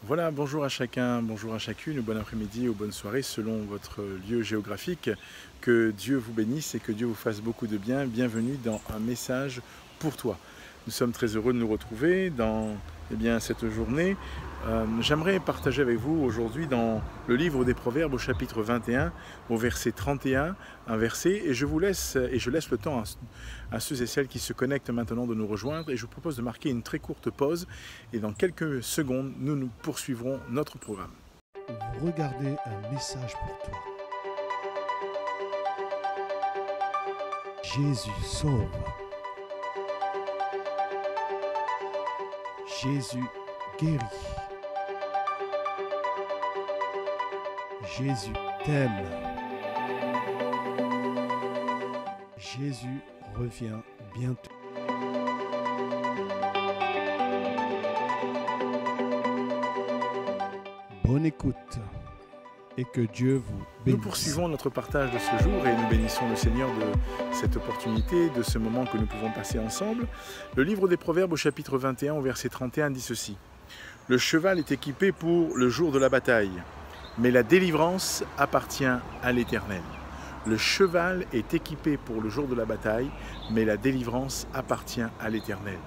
Voilà, bonjour à chacun, bonjour à chacune, bon après-midi ou bonne soirée selon votre lieu géographique. Que Dieu vous bénisse et que Dieu vous fasse beaucoup de bien. Bienvenue dans un message pour toi. Nous sommes très heureux de nous retrouver dans cette journée. J'aimerais partager avec vous aujourd'hui dans le livre des Proverbes au chapitre 21, au verset 31, un verset, et je laisse le temps à ceux et celles qui se connectent maintenant de nous rejoindre, et je vous propose de marquer une très courte pause, et dans quelques secondes, nous poursuivrons notre programme. Vous regardez un message pour toi. Jésus sauve. Jésus guérit. Jésus t'aime. Jésus revient bientôt. Bonne écoute et que Dieu vous bénisse. Nous poursuivons notre partage de ce jour et nous bénissons le Seigneur de cette opportunité, de ce moment que nous pouvons passer ensemble. Le livre des Proverbes au chapitre 21 au verset 31 dit ceci. Le cheval est équipé pour le jour de la bataille, mais la délivrance appartient à l'Éternel. Le cheval est équipé pour le jour de la bataille, mais la délivrance appartient à l'Éternel.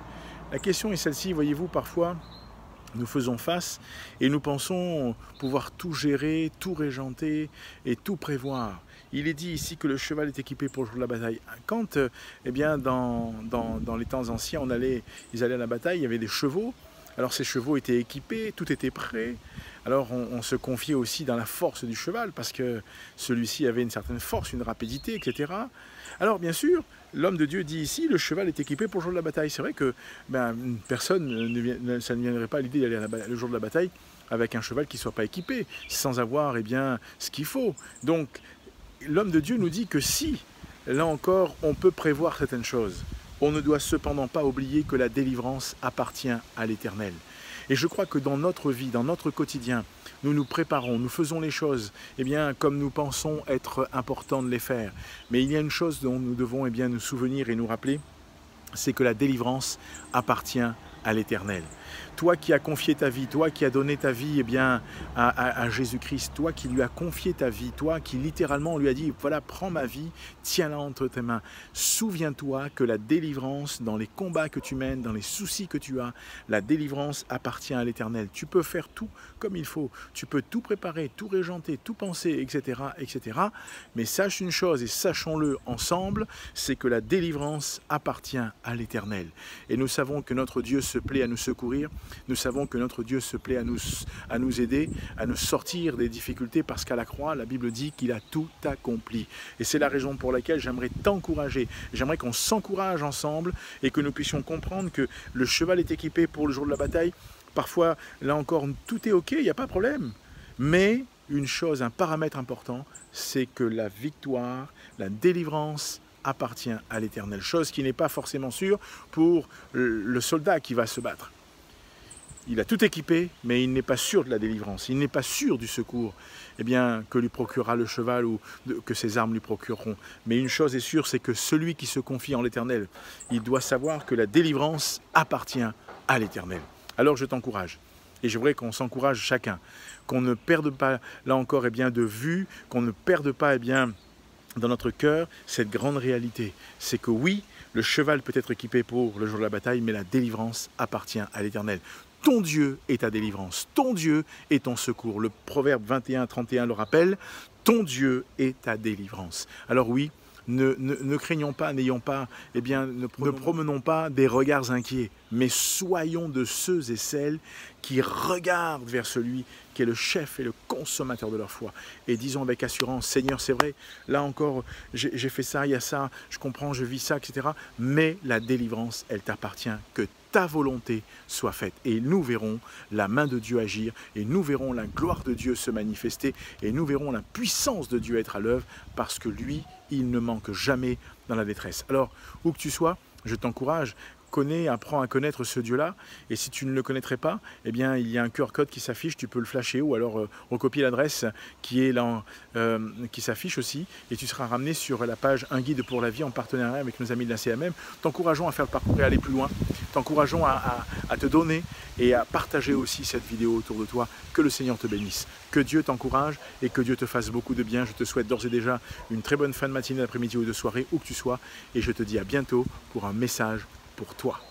La question est celle-ci, voyez-vous, parfois nous faisons face et nous pensons pouvoir tout gérer, tout régenter et tout prévoir. Il est dit ici que le cheval est équipé pour le jour de la bataille. Quand, dans les temps anciens, ils allaient à la bataille, il y avait des chevaux. Alors ces chevaux étaient équipés, tout était prêt. Alors on se confiait aussi dans la force du cheval parce que celui-ci avait une certaine force, une rapidité, etc. Alors bien sûr, l'homme de Dieu dit ici, le cheval est équipé pour le jour de la bataille. C'est vrai que personne, ça ne viendrait pas à l'idée d'aller le jour de la bataille avec un cheval qui ne soit pas équipé, sans avoir ce qu'il faut. Donc l'homme de Dieu nous dit que si, là encore, on peut prévoir certaines choses, on ne doit cependant pas oublier que la délivrance appartient à l'Éternel. Et je crois que dans notre vie, dans notre quotidien, nous nous préparons, nous faisons les choses comme nous pensons être important de les faire. Mais il y a une chose dont nous devons nous souvenir et nous rappeler, c'est que la délivrance appartient à l'Éternel. Toi qui as confié ta vie, toi qui as donné ta vie à Jésus-Christ, toi qui lui as confié ta vie, toi qui littéralement lui as dit, voilà, prends ma vie, tiens-la entre tes mains. Souviens-toi que la délivrance, dans les combats que tu mènes, dans les soucis que tu as, la délivrance appartient à l'Éternel. Tu peux faire tout comme il faut, tu peux tout préparer, tout régenter, tout penser, etc., etc. Mais sache une chose, et sachons-le ensemble, c'est que la délivrance appartient à l'Éternel. Et nous savons que notre Dieu se plaît à nous secourir. Nous savons que notre Dieu se plaît à nous aider, à nous sortir des difficultés parce qu'à la croix, la Bible dit qu'il a tout accompli. Et c'est la raison pour laquelle j'aimerais t'encourager. J'aimerais qu'on s'encourage ensemble et que nous puissions comprendre que le cheval est équipé pour le jour de la bataille. Parfois, là encore, tout est OK, il n'y a pas de problème. Mais une chose, un paramètre important, c'est que la victoire, la délivrance appartient à l'Éternel. Chose qui n'est pas forcément sûre pour le soldat qui va se battre. Il a tout équipé, mais il n'est pas sûr de la délivrance, il n'est pas sûr du secours que lui procurera le cheval ou que ses armes lui procureront. Mais une chose est sûre, c'est que celui qui se confie en l'Éternel, il doit savoir que la délivrance appartient à l'Éternel. Alors je t'encourage, et j'aimerais qu'on s'encourage chacun, qu'on ne perde pas, là encore, de vue, qu'on ne perde pas, dans notre cœur, cette grande réalité. C'est que oui, le cheval peut être équipé pour le jour de la bataille, mais la délivrance appartient à l'Éternel. Ton Dieu est ta délivrance, ton Dieu est ton secours. Le Proverbe 21, 31 le rappelle, ton Dieu est ta délivrance. Alors oui, ne craignons pas, n'ayons pas, ne promenons pas des regards inquiets, mais soyons de ceux et celles qui regardent vers celui qui est le chef et le consommateur de leur foi. Et disons avec assurance, Seigneur, c'est vrai, là encore, j'ai fait ça, il y a ça, je comprends, je vis ça, etc. Mais la délivrance, elle t'appartient, que ta volonté soit faite. Et nous verrons la main de Dieu agir, et nous verrons la gloire de Dieu se manifester, et nous verrons la puissance de Dieu être à l'œuvre, parce que lui, il ne manque jamais dans la détresse. Alors, où que tu sois, je t'encourage, apprends à connaître ce Dieu-là, et si tu ne le connaîtrais pas, il y a un QR code qui s'affiche, tu peux le flasher ou alors recopier l'adresse qui est là, qui s'affiche aussi, et tu seras ramené sur la page Un guide pour la vie en partenariat avec nos amis de la CMM. T'encourageons à faire le parcours et à aller plus loin, t'encourageons à te donner, et à partager aussi cette vidéo autour de toi. Que le Seigneur te bénisse, que Dieu t'encourage et que Dieu te fasse beaucoup de bien. Je te souhaite d'ores et déjà une très bonne fin de matinée, d'après-midi ou de soirée, où que tu sois, et je te dis à bientôt pour un message pour toi.